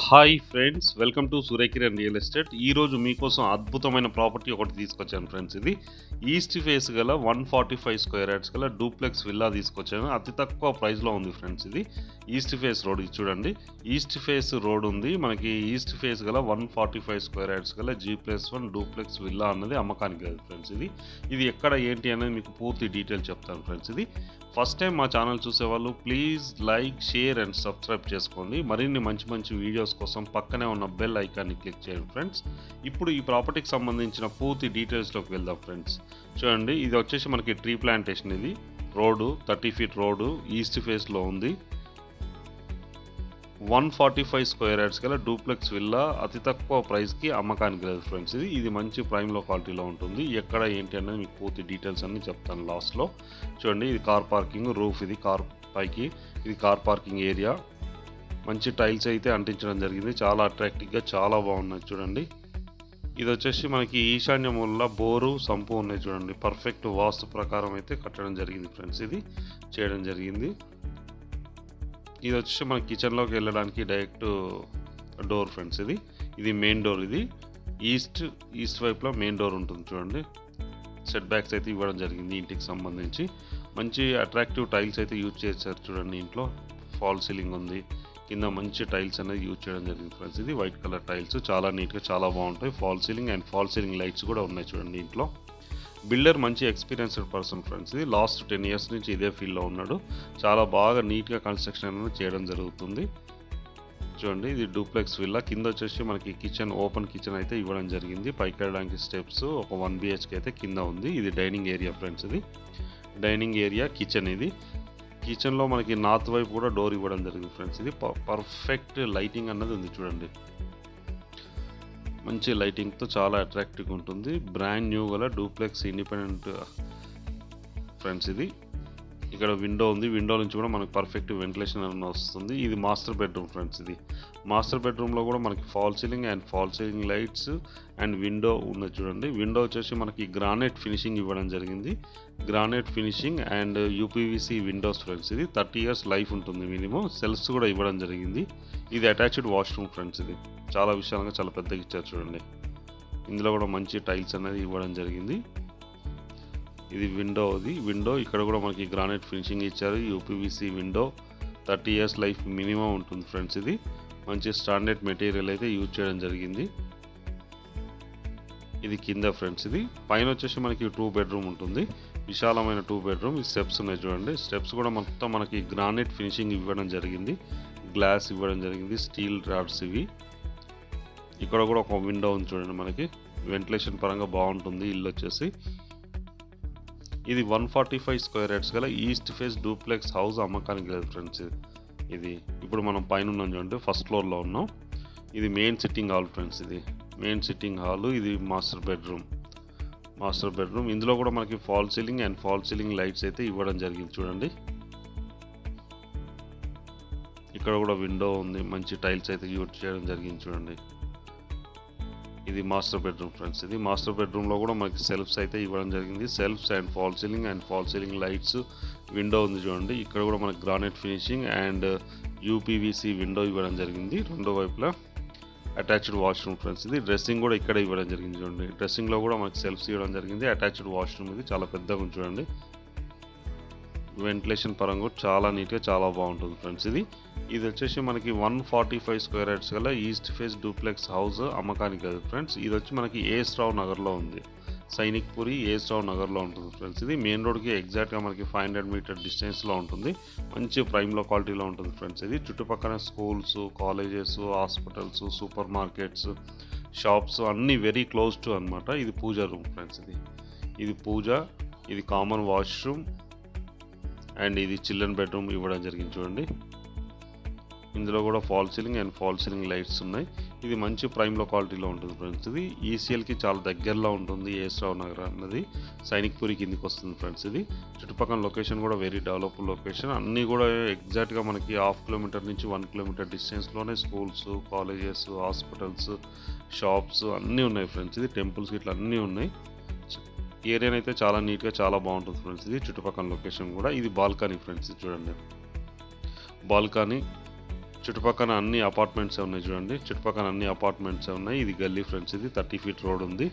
Hi friends, welcome to Surya Kiran real estate. ఈరోజు మీకోసం అద్భుతమైన ప్రాపర్టీ ఒకటి తీసుకొచ్చాను ఫ్రెండ్స్. ఇది ఈస్ట్ ఫేస్ గల 145 స్క్వేర్ యార్డ్స్ గల డూప్లెక్స్ విల్లా తీసుకొచ్చాను. అతి తక్కువ ప్రైస్లో ఉంది ఫ్రెండ్స్. ఇది ఈస్ట్ ఫేస్ రోడ్. ఇది చూడండి, ఈస్ట్ ఫేస్ రోడ్ ఉంది మనకి. ఈస్ట్ ఫేస్ గల 145 స్క్వేర్ యార్డ్స్ గల G+1 డూప్లెక్స్ విల్లా అన్నది అమ్మకానికి లేదు ఫ్రెండ్స్. ఇది ఎక్కడ ఏంటి అనేది మీకు పూర్తి డీటెయిల్ చెప్తాను ఫ్రెండ్స్. ఇది ఫస్ట్ టైం మా ఛానల్ చూసేవాళ్ళు please like, share and subscribe చేసుకోండి. మరిన్ని మంచి మంచి వీడియోస్ కోసం పక్కనే ఉన్న బెల్ ఐకాన్ని క్లిక్ చేయండి ఫ్రెండ్స్. ఇప్పుడు ఈ ప్రాపర్టీకి సంబంధించిన పూర్తి డీటెయిల్స్లోకి వెళ్దాం ఫ్రెండ్స్. చూడండి, ఇది వచ్చేసి మనకి ట్రీ ప్లాంటేషన్. ఇది రోడ్డు 30 ఫీట్ రోడ్డు ఈస్ట్ ఫేస్లో ఉంది. 145 స్క్వేర్ యార్డ్స్ గల డూప్లెక్స్ విల్లా అతి తక్కువ ప్రైస్కి అమ్మకానికి లేదు ఫ్రెండ్స్. ఇది మంచి ప్రైమ్లో క్వాలిటీలో ఉంటుంది. ఎక్కడ ఏంటి అనేది మీకు పూర్తి డీటెయిల్స్ అన్ని చెప్తాను లాస్ట్లో. చూడండి, ఇది కార్ పార్కింగ్ రూఫ్. ఇది కార్ పైకి ఇది కార్ పార్కింగ్ ఏరియా. మంచి టైల్స్ అయితే అంటించడం జరిగింది. చాలా అట్రాక్టివ్గా చాలా బాగున్నాయి. చూడండి, ఇది వచ్చేసి మనకి ఈశాన్య మూల బోరు సంపు ఉన్నాయి. చూడండి, పర్ఫెక్ట్ వాస్తు ప్రకారం అయితే కట్టడం జరిగింది ఫ్రెండ్స్. ఇది చేయడం జరిగింది. ఇది వచ్చేసి మన కిచెన్లోకి వెళ్ళడానికి డైరెక్ట్ డోర్ ఫ్రెండ్స్. ఇది మెయిన్ డోర్. ఇది ఈస్ట్ వైపులో మెయిన్ డోర్ ఉంటుంది. చూడండి, సెట్ బ్యాక్స్ అయితే ఇవ్వడం జరిగింది. ఇంటికి సంబంధించి మంచి అట్రాక్టివ్ టైల్స్ అయితే యూజ్ చేశారు. చూడండి, ఇంట్లో ఫాల్ సీలింగ్ ఉంది. కింద మంచి టైల్స్ అనేది యూజ్ చేయడం జరిగింది ఫ్రెండ్స్. ఇది వైట్ కలర్ టైల్స్, చాలా నీట్గా చాలా బాగుంటాయి. Fall ceiling and fall ceiling lights కూడా ఉన్నాయి. చూడండి, ఇంట్లో బిల్డర్ మంచి ఎక్స్పీరియన్స్డ్ పర్సన్ ఫ్రెండ్స్. ఇది లాస్ట్ 10 ఇయర్స్ నుంచి ఇదే ఫీల్డ్లో ఉన్నాడు. చాలా బాగా నీట్గా కన్స్ట్రక్షన్ అనేది చేయడం జరుగుతుంది. చూడండి, ఇది డూప్లెక్స్ విల్లా. కింద వచ్చేసి మనకి కిచెన్, ఓపెన్ కిచెన్ అయితే ఇవ్వడం జరిగింది. పైకి వెళ్ళడానికి స్టెప్స్, ఒక 1 BHK అయితే కింద ఉంది. ఇది డైనింగ్ ఏరియా ఫ్రెండ్స్. ఇది డైనింగ్ ఏరియా, కిచెన్. ఇది కిచెన్లో మనకి నార్త్ వైపు కూడా డోర్ ఇవ్వడం జరిగింది ఫ్రెండ్స్. ఇది పర్ఫెక్ట్ లైటింగ్ అన్నది ఉంది. చూడండి, మంచి లైటింగ్తో చాలా అట్రాక్టివ్గా ఉంటుంది. బ్రాండ్ న్యూ గల డూప్లెక్స్ ఇండిపెండెంట్ ఫ్రెండ్స్. ఇది ఇక్కడ విండో ఉంది. విండో నుంచి కూడా మనకి పర్ఫెక్ట్ వెంటిలేషన్ అనేది వస్తుంది. ఇది మాస్టర్ బెడ్రూమ్ ఫ్రెండ్స్. ఇది మాస్టర్ బెడ్రూమ్లో కూడా మనకి fall ceiling and fall ceiling lights and window ఉన్నది. చూడండి, విండో వచ్చేసి మనకి గ్రానైట్ ఫినిషింగ్ ఇవ్వడం జరిగింది. Granite finishing and UPVC Windows friends. ఇది 30 ఇయర్స్ లైఫ్ ఉంటుంది మినిమం. సెల్స్ కూడా ఇవ్వడం జరిగింది. ఇది అటాచ్డ్ వాష్రూమ్ ఫ్రెండ్స్. ఇది చాలా విశాలంగా చాలా పెద్దగా ఇచ్చారు. చూడండి, ఇందులో కూడా మంచి టైల్స్ అనేది ఇవ్వడం జరిగింది. ఇది విండో. విండో ఇక్కడ కూడా మనకి గ్రానైట్ ఫినిషింగ్ ఇచ్చారు. UPVC window 30 years life minimum ఉంటుంది ఫ్రెండ్స్. ఇది మంచి స్టాండర్డ్ మెటీరియల్ అయితే యూజ్ చేయడం జరిగింది. ఇది కింద ఫ్రెండ్స్. ఇది పైన వచ్చేసి మనకి 2 బెడ్రూమ్ ఉంటుంది. విశాలమైన 2 బెడ్రూమ్. ఈ స్టెప్స్ ఉన్నాయి. చూడండి, స్టెప్స్ కూడా మొత్తం మనకి గ్రానైట్ ఫినిషింగ్ ఇవ్వడం జరిగింది. గ్లాస్ ఇవ్వడం జరిగింది. స్టీల్ రాడ్స్ ఇవి. ఇక్కడ కూడా ఒక విండో ఉంది. చూడండి, మనకి వెంటిలేషన్ పరంగా బాగుంటుంది ఇల్లు వచ్చేసి. ఇది 145 స్క్వేర్ యార్డ్స్ గల ఈస్ట్ ఫేస్ డూప్లెక్స్ హౌస్ అమ్మకానికి లేదు ఫ్రెండ్స్. ఇది ఇప్పుడు మనం పైన ఉన్నాం. చూడండి, ఫస్ట్ ఫ్లోర్లో ఉన్నాం. ఇది మెయిన్ సిట్టింగ్ హాల్ ఫ్రెండ్స్. ఇది మెయిన్ సిట్టింగ్ హాల్. ఇది మాస్టర్ బెడ్రూమ్. ఇందులో కూడా మనకి fall ceiling and fall ceiling lights అయితే ఇవ్వడం జరిగింది. చూడండి, ఇక్కడ కూడా విండో ఉంది. మంచి టైల్స్ అయితే యూజ్ చేయడం జరిగింది. చూడండి, ఇది మాస్టర్ బెడ్రూమ్ ఫ్రెండ్స్. ఇది మాస్టర్ బెడ్రూమ్లో కూడా మనకి సెల్ఫ్స్ అయితే ఇవ్వడం జరిగింది. Shelves and fall ceiling lights, window ఉంది. చూడండి, ఇక్కడ కూడా మనకి granite finishing and UPVC window ఇవ్వడం జరిగింది. రెండు వైపులా అటాచ్డ్ వాష్రూమ్ ఫ్రెండ్స్. ఇది డ్రెస్సింగ్ కూడా ఇక్కడ ఇవ్వడం జరిగింది. చూడండి, డ్రెస్సింగ్లో కూడా మనకి సెల్ఫ్స్ ఇవ్వడం జరిగింది. Attached washroom. ఇది చాలా పెద్దగా ఉంది. చూడండి, వెంటిలేషన్ పరంగా చాలా నీట్గా చాలా బాగుంటుంది ఫ్రెండ్స్. ఇది వచ్చేసి మనకి 145 స్క్వేర్ యార్డ్స్ గల ఈస్ట్ ఫేస్ డూప్లెక్స్ హౌస్ అమ్మకానికి కాదు ఫ్రెండ్స్. ఇది వచ్చి మనకి AS రావు నగర్లో ఉంది. సైనిక్పురి AS రావు నగర్లో ఉంటుంది ఫ్రెండ్స్. ఇది మెయిన్ రోడ్కి ఎగ్జాక్ట్గా మనకి 500 మీటర్ డిస్టెన్స్లో ఉంటుంది. మంచి ప్రైమ్లో క్వాలిటీలో ఉంటుంది ఫ్రెండ్స్. ఇది చుట్టుపక్కల schools, colleges, hospitals, super markets, shops అన్నీ వెరీ క్లోజ్ టు అనమాట. ఇది పూజ రూమ్ ఫ్రెండ్స్. ఇది పూజ. ఇది కామన్ వాష్రూమ్ అండ్ ఇది చిల్డ్రన్ బెడ్రూమ్ ఇవ్వడం జరిగింది. చూడండి, ఇందులో కూడా fall ceiling and fall ceiling lights ఉన్నాయి. ఇది మంచి ప్రైమ్లో క్వాలిటీలో ఉంటుంది ఫ్రెండ్స్. ఇది ECLకి చాలా దగ్గరలో ఉంటుంది. AS రావు నగర్ అన్నది సైనిక్పురి కిందికి వస్తుంది ఫ్రెండ్స్. ఇది చుట్టుపక్కల లొకేషన్ కూడా వెరీ డెవలప్డ్ లొకేషన్. అన్నీ కూడా ఎగ్జాక్ట్గా మనకి 1/2 కిలోమీటర్ నుంచి 1 కిలోమీటర్ డిస్టెన్స్లోనే స్కూల్స్, కాలేజెస్, హాస్పిటల్స్, షాప్స్ అన్నీ ఉన్నాయి ఫ్రెండ్స్. ఇది టెంపుల్స్ ఇట్లా అన్నీ ఉన్నాయి. ఏరియా అయితే చాలా నీట్గా చాలా బాగుంటుంది ఫ్రెండ్స్. ఇది చుట్టుపక్కల లొకేషన్ కూడా. ఇది బాల్కనీ ఫ్రెండ్స్. చూడండి, బాల్కనీ చుట్టుపక్కల అన్ని అపార్ట్మెంట్సే ఉన్నాయి చూడండి. చుట్టుపక్కల అన్ని అపార్ట్మెంట్సే ఉన్నాయి. ఇది గల్లీ ఫ్రెండ్స్. ఇది 30 ఫీట్ రోడ్ ఉంది.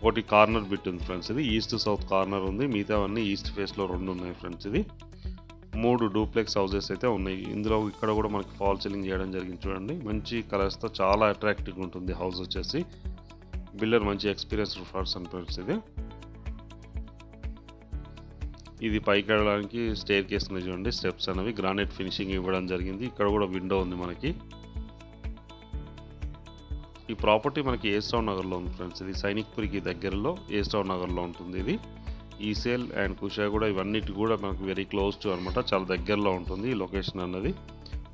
ఒకటి కార్నర్ బిట్ ఉంది ఫ్రెండ్స్. ఇది ఈస్ట్ సౌత్ కార్నర్ ఉంది. మిగతావన్నీ ఈస్ట్ ఫేస్లో 2 ఉన్నాయి ఫ్రెండ్స్. ఇది 3 డూప్లెక్స్ హౌసెస్ అయితే ఉన్నాయి. ఇందులో ఇక్కడ కూడా మనకి ఫాల్ సీలింగ్ చేయడం జరిగింది చూడండి. మంచి కలర్స్తో చాలా అట్రాక్టివ్గా ఉంటుంది హౌస్ వచ్చేసి. బిల్డర్ మంచి ఎక్స్పీరియన్స్డ్ పర్సన్ ఫ్రెండ్స్. ఇది పైకి వెళ్ళడానికి స్టేర్ కేస్ ఉన్నాయి చూడండి. స్టెప్స్ అనేవి గ్రానైట్ ఫినిషింగ్ ఇవ్వడం జరిగింది. ఇక్కడ కూడా విండో ఉంది మనకి. ఈ ప్రాపర్టీ మనకి ఏస్టౌన్ నగర్లో ఉంది ఫ్రెండ్స్. ఇది సైనిక్పురికి దగ్గరలో ఏస్టౌన్ నగర్లో ఉంటుంది. ఇది ఈసేల్ అండ్ కుషా కూడా ఇవన్నిటి కూడా మనకు వెరీ క్లోజ్ టు అనమాట. చాలా దగ్గరలో ఉంటుంది ఈ లొకేషన్ అన్నది.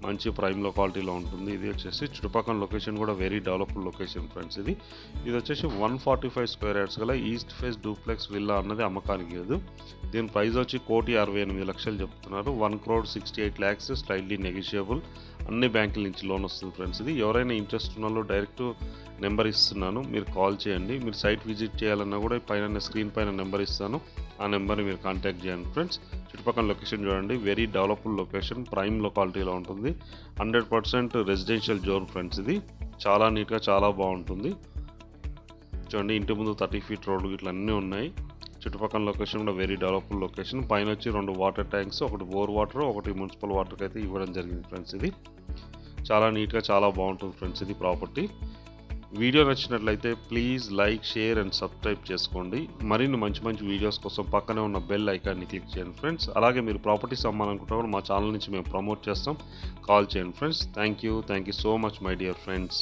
మంచి ప్రైమ్ లొకాలిటీలో ఉంటుంది. ఇది వచ్చేసి చుట్టుపక్కల లొకేషన్ కూడా వెరీ డెవలప్డ్ లొకేషన్ ఫ్రెండ్స్. ఇది వచ్చేసి 145 స్క్వేర్ యార్డ్స్ గల ఈస్ట్ ఫేస్ డూప్లెక్స్ విల్లా అన్నది అమ్మకానికి లేదు. దీని ప్రైస్ వచ్చి 1,68,00,000 చెప్తున్నారు. 1,68 lakhs స్లైడ్లీ నెగిషియబుల్. అన్ని బ్యాంకుల నుంచి లోన్ వస్తుంది ఫ్రెండ్స్. ఇది ఎవరైనా ఇంట్రెస్ట్ ఉన్న వాళ్ళు డైరెక్ట్ నెంబర్ ఇస్తున్నాను, మీరు కాల్ చేయండి. మీరు సైట్ విజిట్ చేయాలన్నా కూడా పైన స్క్రీన్ పైన నెంబర్ ఇస్తాను, ఆ నెంబర్ని మీరు కాంటాక్ట్ చేయండి ఫ్రెండ్స్. చుట్టుపక్కల లొకేషన్ చూడండి. వెరీ డెవలప్డ్ లొకేషన్, ప్రైమ్ లొకాలిటీలో ఉంటుంది. 100% రెసిడెన్షియల్ జోన్ ఫ్రెండ్స్. ఇది చాలా నీట్గా చాలా బాగుంటుంది చూడండి. ఇంటి ముందు 30 ఫీట్ రోడ్డు ఇట్లా అన్నీ ఉన్నాయి. చుట్టుపక్కల లొకేషన్ కూడా వెరీ డెవలప్డ్ లొకేషన్. పైన వచ్చి 2 వాటర్ ట్యాంక్స్, ఒకటి బోర్ వాటర్, ఒకటి మున్సిపల్ వాటర్కి అయితే ఇవ్వడం జరిగింది ఫ్రెండ్స్. ఇది చాలా నీట్గా చాలా బాగుంటుంది ఫ్రెండ్స్. ఇది ప్రాపర్టీ. వీడియో నచ్చినట్లయితే please like, share and subscribe చేసుకోండి. మరిన్ని మంచి మంచి వీడియోస్ కోసం పక్కనే ఉన్న బెల్ ఐకాన్ని క్లిక్ చేయండి ఫ్రెండ్స్. అలాగే మీరు ప్రాపర్టీస్ అమ్మాలనుకుంటే మా ఛానల్ నుంచి మేము ప్రమోట్ చేస్తాం. కాల్ చేయండి friends. Thank you so much my dear friends.